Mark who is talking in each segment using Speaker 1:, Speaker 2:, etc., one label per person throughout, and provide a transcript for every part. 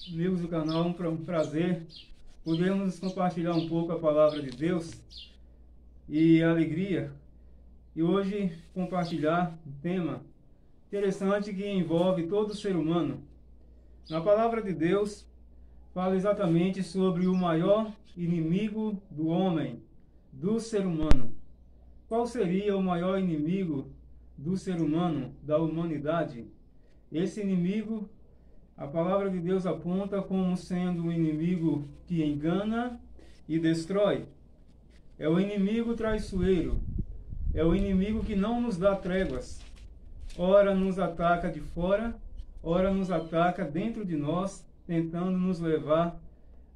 Speaker 1: amigos do canal, um prazer podermos compartilhar um pouco a palavra de Deus e a alegria. E hoje compartilhar um tema interessante que envolve todo ser humano. Na palavra de Deus fala exatamente sobre o maior inimigo do homem, do ser humano. Qual seria o maior inimigo do ser humano, da humanidade? Esse inimigo, a palavra de Deus aponta como sendo um inimigo que engana e destrói. É o inimigo traiçoeiro. É o inimigo que não nos dá tréguas. Ora nos ataca de fora, ora nos ataca dentro de nós, tentando nos levar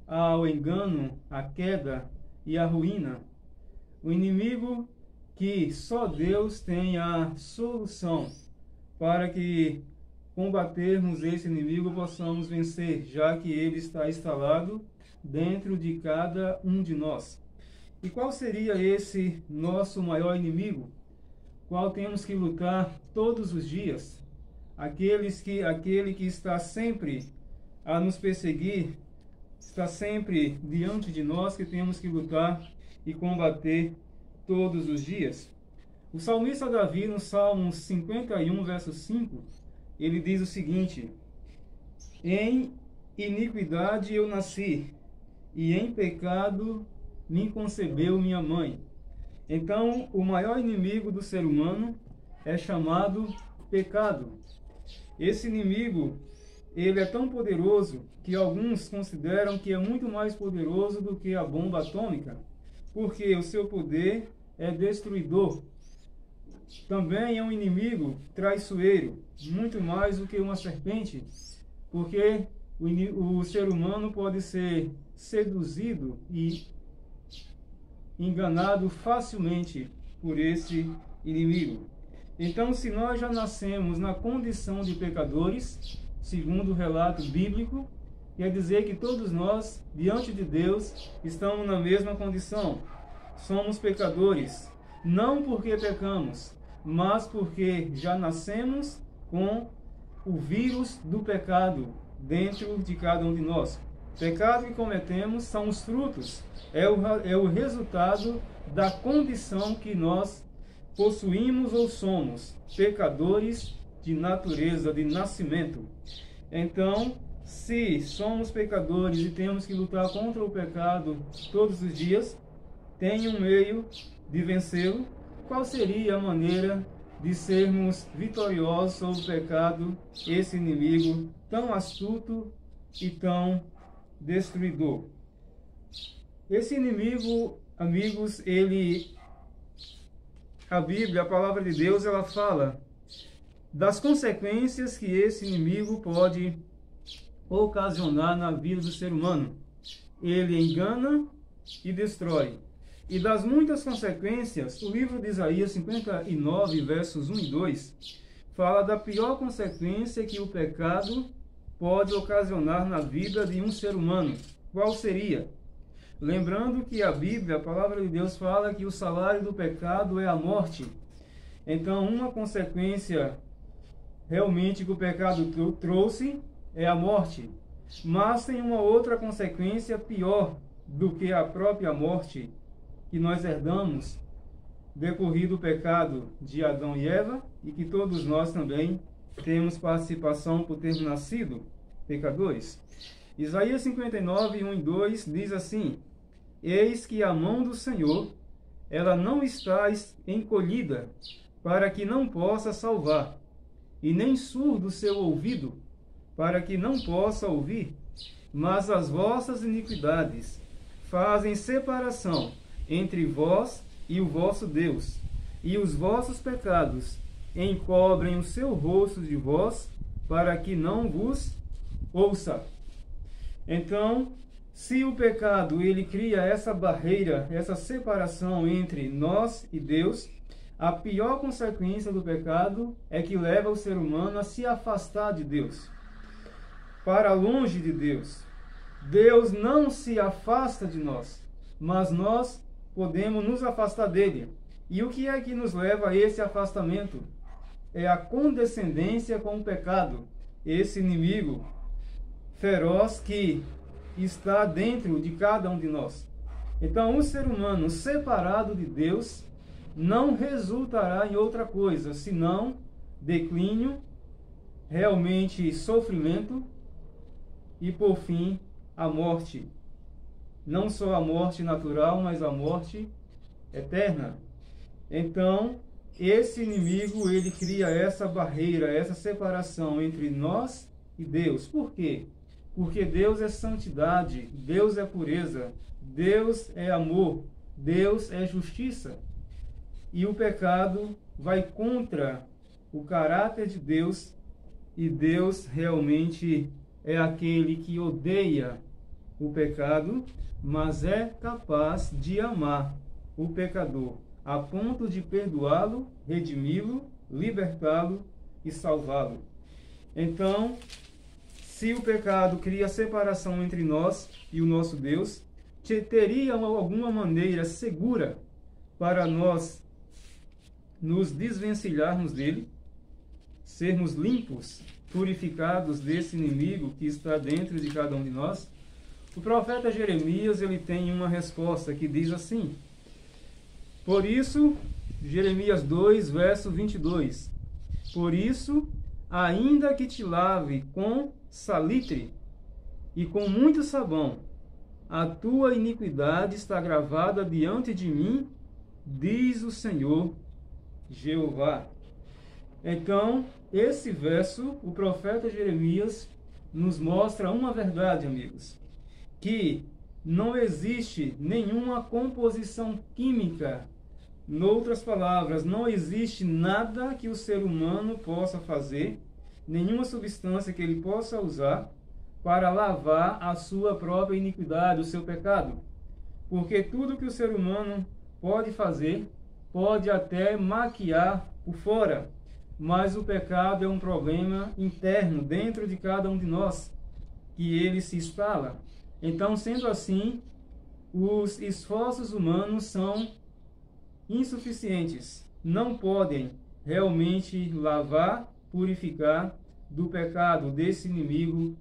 Speaker 1: ao engano, à queda e à ruína. O inimigo que só Deus tem a solução para que combatermos esse inimigo, possamos vencer, já que ele está instalado dentro de cada um de nós. E qual seria esse nosso maior inimigo? Qual temos que lutar todos os dias? Aquele que está sempre a nos perseguir, está sempre diante de nós, que temos que lutar e combater todos os dias. O salmista Davi, no Salmo 51, verso 5, ele diz o seguinte: em iniquidade eu nasci, e em pecado me concebeu minha mãe. Então, o maior inimigo do ser humano é chamado pecado. Esse inimigo, ele é tão poderoso que alguns consideram que é muito mais poderoso do que a bomba atômica, porque o seu poder é destruidor. Também é um inimigo traiçoeiro, muito mais do que uma serpente, porque o ser humano pode ser seduzido e enganado facilmente por esse inimigo. Então, se nós já nascemos na condição de pecadores, segundo o relato bíblico, quer dizer que todos nós, diante de Deus, estamos na mesma condição. Somos pecadores, não porque pecamos, mas porque já nascemos com o vírus do pecado dentro de cada um de nós. O pecado que cometemos são os frutos, é o resultado da condição que nós possuímos ou somos, pecadores de natureza, de nascimento. Então, se somos pecadores e temos que lutar contra o pecado todos os dias, tem um meio de vencê-lo. Qual seria a maneira de sermos vitoriosos sobre o pecado, esse inimigo tão astuto e tão destruidor? Esse inimigo, amigos, a Bíblia, a palavra de Deus, ela fala das consequências que esse inimigo pode ocasionar na vida do ser humano. Ele engana e destrói. E das muitas consequências, o livro de Isaías 59, versos 1 e 2, fala da pior consequência que o pecado pode ocasionar na vida de um ser humano. Qual seria? Lembrando que a Bíblia, a palavra de Deus, fala que o salário do pecado é a morte. Então, uma consequência realmente que o pecado trouxe é a morte. Mas tem uma outra consequência pior do que a própria morte, que nós herdamos decorrido o pecado de Adão e Eva, e que todos nós também temos participação por termos nascido pecadores. Isaías 59, 1 e 2 diz assim: eis que a mão do Senhor, ela não está encolhida, para que não possa salvar, e nem surdo o seu ouvido, para que não possa ouvir, mas as vossas iniquidades fazem separação entre vós e o vosso Deus, e os vossos pecados encobrem o seu rosto de vós, para que não vos ouça. Então, se o pecado ele cria essa barreira, essa separação entre nós e Deus, a pior consequência do pecado é que leva o ser humano a se afastar de Deus, para longe de Deus. Deus não se afasta de nós, mas nós podemos nos afastar dele. E o que é que nos leva a esse afastamento? É a condescendência com o pecado. Esse inimigo feroz que está dentro de cada um de nós. Então, o ser humano separado de Deus não resultará em outra coisa, senão declínio, realmente sofrimento e, por fim, a morte. Não só a morte natural, mas a morte eterna. Então, esse inimigo, ele cria essa barreira, essa separação entre nós e Deus. Por quê? Porque Deus é santidade, Deus é pureza, Deus é amor, Deus é justiça. E o pecado vai contra o caráter de Deus, e Deus realmente é aquele que odeia o pecado, mas é capaz de amar o pecador, a ponto de perdoá-lo, redimi-lo, libertá-lo e salvá-lo. Então, se o pecado cria separação entre nós e o nosso Deus, teria alguma maneira segura para nós nos desvencilharmos dele, sermos limpos, purificados desse inimigo que está dentro de cada um de nós? O profeta Jeremias, ele tem uma resposta que diz assim: por isso, Jeremias 2, verso 22, por isso, ainda que te lave com salitre e com muito sabão, a tua iniquidade está gravada diante de mim, diz o Senhor Jeová. Então, esse verso, o profeta Jeremias nos mostra uma verdade, amigos, que não existe nenhuma composição química. Em outras palavras, não existe nada que o ser humano possa fazer, nenhuma substância que ele possa usar para lavar a sua própria iniquidade, o seu pecado. Porque tudo que o ser humano pode fazer, pode até maquiar por fora, mas o pecado é um problema interno, dentro de cada um de nós, que ele se instala. Então, sendo assim, os esforços humanos são insuficientes, não podem realmente lavar, purificar do pecado, desse inimigo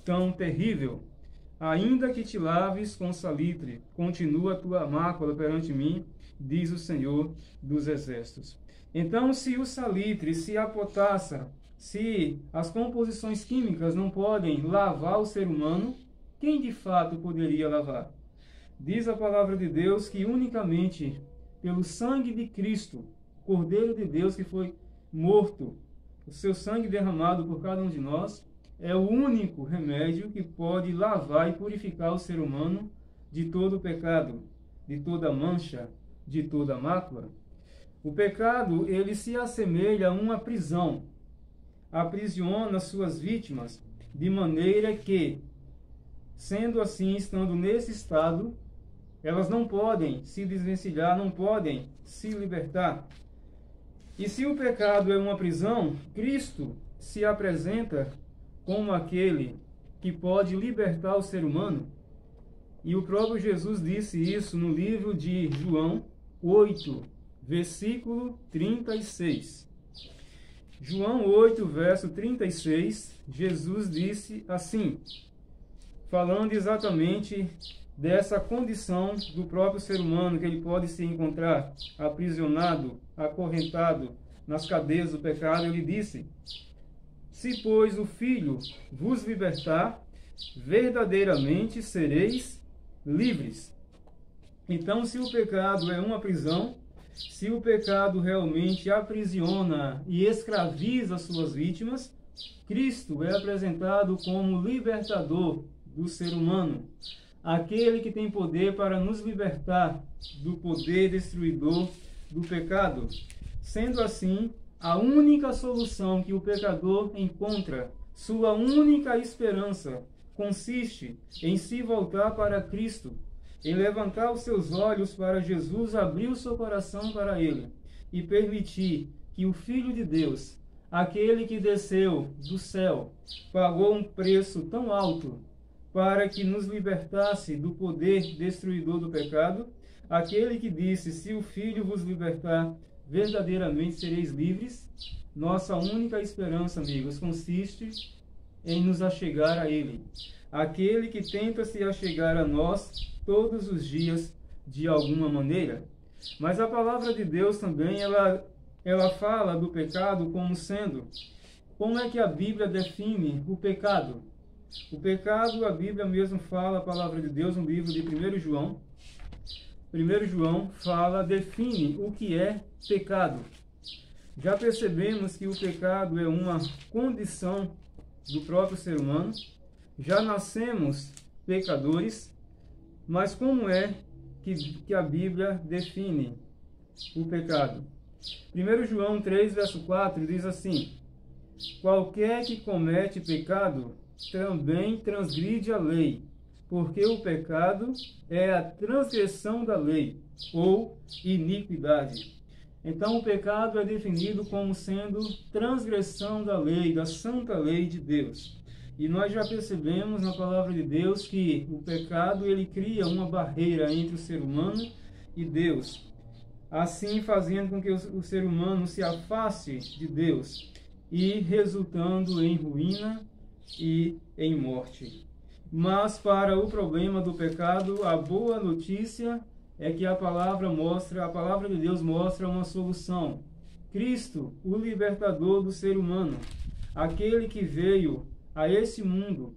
Speaker 1: tão terrível. Ainda que te laves com salitre, continua a tua mácula perante mim, diz o Senhor dos Exércitos. Então, se o salitre, se a potassa, se as composições químicas não podem lavar o ser humano, quem de fato poderia lavar? Diz a palavra de Deus que unicamente pelo sangue de Cristo, Cordeiro de Deus que foi morto, o seu sangue derramado por cada um de nós, é o único remédio que pode lavar e purificar o ser humano de todo o pecado, de toda mancha, de toda mácula. O pecado, ele se assemelha a uma prisão. Aprisiona suas vítimas de maneira que, sendo assim, estando nesse estado, elas não podem se desvencilhar, não podem se libertar. E se o pecado é uma prisão, Cristo se apresenta como aquele que pode libertar o ser humano. E o próprio Jesus disse isso no livro de João 8, versículo 36. João 8, verso 36, Jesus disse assim, falando exatamente dessa condição do próprio ser humano, que ele pode se encontrar aprisionado, acorrentado nas cadeias do pecado. Ele disse: se, pois, o Filho vos libertar, verdadeiramente sereis livres. Então, se o pecado é uma prisão, se o pecado realmente aprisiona e escraviza suas vítimas, Cristo é apresentado como libertador do ser humano, aquele que tem poder para nos libertar do poder destruidor do pecado. Sendo assim, a única solução que o pecador encontra, sua única esperança, consiste em se voltar para Cristo, em levantar os seus olhos para Jesus, abrir o seu coração para Ele e permitir que o Filho de Deus, aquele que desceu do céu, pagou um preço tão alto para que nos libertasse do poder destruidor do pecado, aquele que disse: se o Filho vos libertar, verdadeiramente sereis livres. Nossa única esperança, amigos, consiste em nos achegar a Ele. aquele que tenta se achegar a nós todos os dias de alguma maneira. Mas a palavra de Deus também, ela fala do pecado como sendo... Como é que a Bíblia define o pecado? O pecado, a Bíblia mesmo fala, a palavra de Deus, no livro de 1 João. 1 João define o que é pecado. Já percebemos que o pecado é uma condição do próprio ser humano. Já nascemos pecadores, mas como é que a Bíblia define o pecado? 1 João 3, verso 4 diz assim: qualquer que comete pecado também transgride a lei, porque o pecado é a transgressão da lei, ou iniquidade. Então, o pecado é definido como sendo transgressão da lei, da santa lei de Deus. E nós já percebemos na palavra de Deus que o pecado, ele cria uma barreira entre o ser humano e Deus, assim fazendo com que o ser humano se afaste de Deus e resultando em ruína e em morte. Mas para o problema do pecado, a boa notícia é que a palavra de Deus mostra uma solução. Cristo, o libertador do ser humano, aquele que veio a esse mundo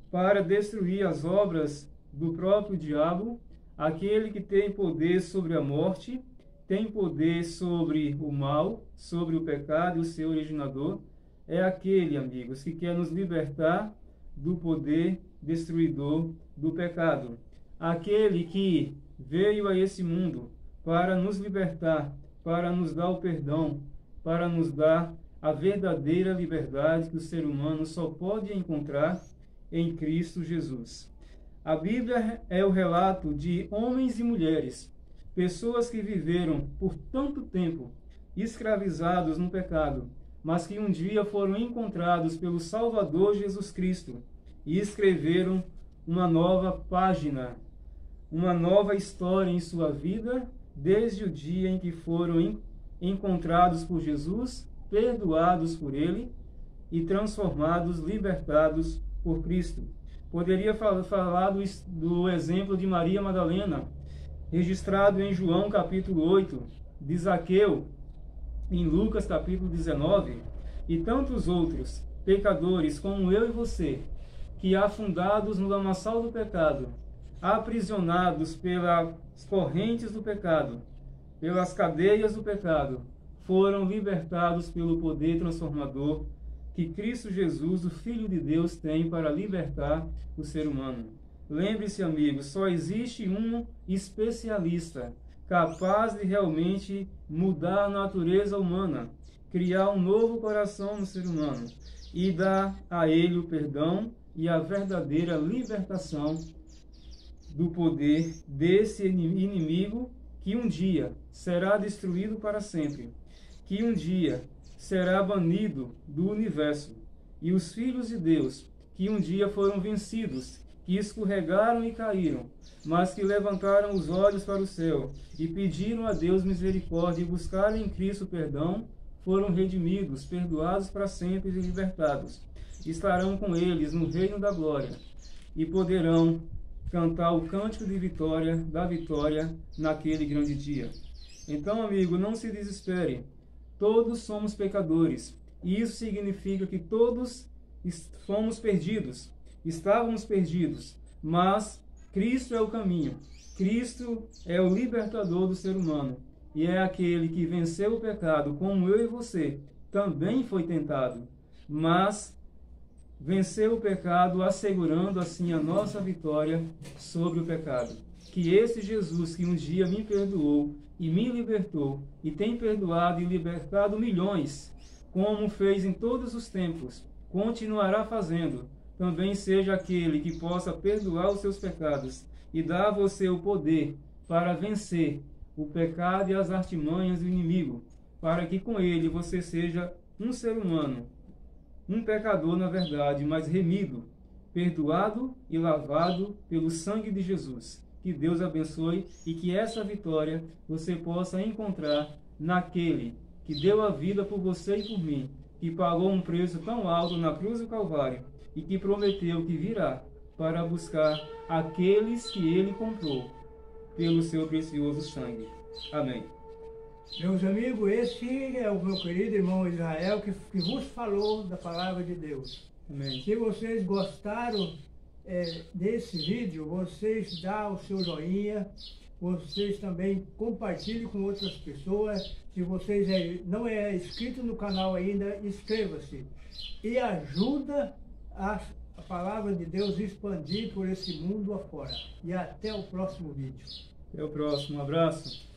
Speaker 1: para destruir as obras do próprio diabo, aquele que tem poder sobre a morte, tem poder sobre o mal, sobre o pecado e o seu originador, é aquele, amigos, que quer nos libertar do poder destruidor do pecado. Aquele que veio a esse mundo para nos libertar, para nos dar o perdão, para nos dar a verdadeira liberdade que o ser humano só pode encontrar em Cristo Jesus. A Bíblia é o relato de homens e mulheres, pessoas que viveram por tanto tempo escravizados no pecado, mas que um dia foram encontrados pelo Salvador Jesus Cristo e escreveram uma nova página, uma nova história em sua vida, desde o dia em que foram encontrados por Jesus, perdoados por Ele e transformados, libertados por Cristo. Poderia falar do exemplo de Maria Madalena, registrado em João capítulo 8, de Zaqueu, em Lucas capítulo 19, e tantos outros pecadores como eu e você, que afundados no lamaçal do pecado, aprisionados pelas correntes do pecado, pelas cadeias do pecado, foram libertados pelo poder transformador que Cristo Jesus, o Filho de Deus, tem para libertar o ser humano. Lembre-se, amigos, só existe um especialista capaz de realmente mudar a natureza humana, criar um novo coração no ser humano e dar a ele o perdão e a verdadeira libertação do poder desse inimigo que um dia será destruído para sempre, que um dia será banido do universo. E os filhos de Deus, que um dia foram vencidos, que escorregaram e caíram, mas que levantaram os olhos para o céu e pediram a Deus misericórdia e buscaram em Cristo perdão, foram redimidos, perdoados para sempre e libertados. Estarão com eles no reino da glória e poderão cantar o cântico de vitória, da vitória naquele grande dia. Então, amigo, não se desespere. Todos somos pecadores. E isso significa que todos fomos perdidos. Estávamos perdidos. Mas Cristo é o caminho. Cristo é o libertador do ser humano. E é aquele que venceu o pecado, como eu e você também foi tentado. Mas venceu o pecado, assegurando assim a nossa vitória sobre o pecado. Que esse Jesus que um dia me perdoou e me libertou, e tem perdoado e libertado milhões, como fez em todos os tempos, continuará fazendo, também seja aquele que possa perdoar os seus pecados e dar a você o poder para vencer o pecado e as artimanhas do inimigo, para que com ele você seja um ser humano, um pecador na verdade, mas remido, perdoado e lavado pelo sangue de Jesus. Que Deus abençoe e que essa vitória você possa encontrar naquele que deu a vida por você e por mim, que pagou um preço tão alto na cruz do Calvário, e que prometeu que virá para buscar aqueles que ele comprou pelo seu precioso sangue. Amém.
Speaker 2: Meus amigos, esse é o meu querido irmão Israel que vos falou da palavra de Deus.
Speaker 1: Amém.
Speaker 2: Se vocês gostaram desse vídeo, vocês dão o seu joinha, vocês também compartilhem com outras pessoas. Se vocês não é inscrito no canal ainda, inscreva-se e ajuda a palavra de Deus expandir por esse mundo afora. E até o próximo vídeo.
Speaker 1: Até o próximo. Um abraço.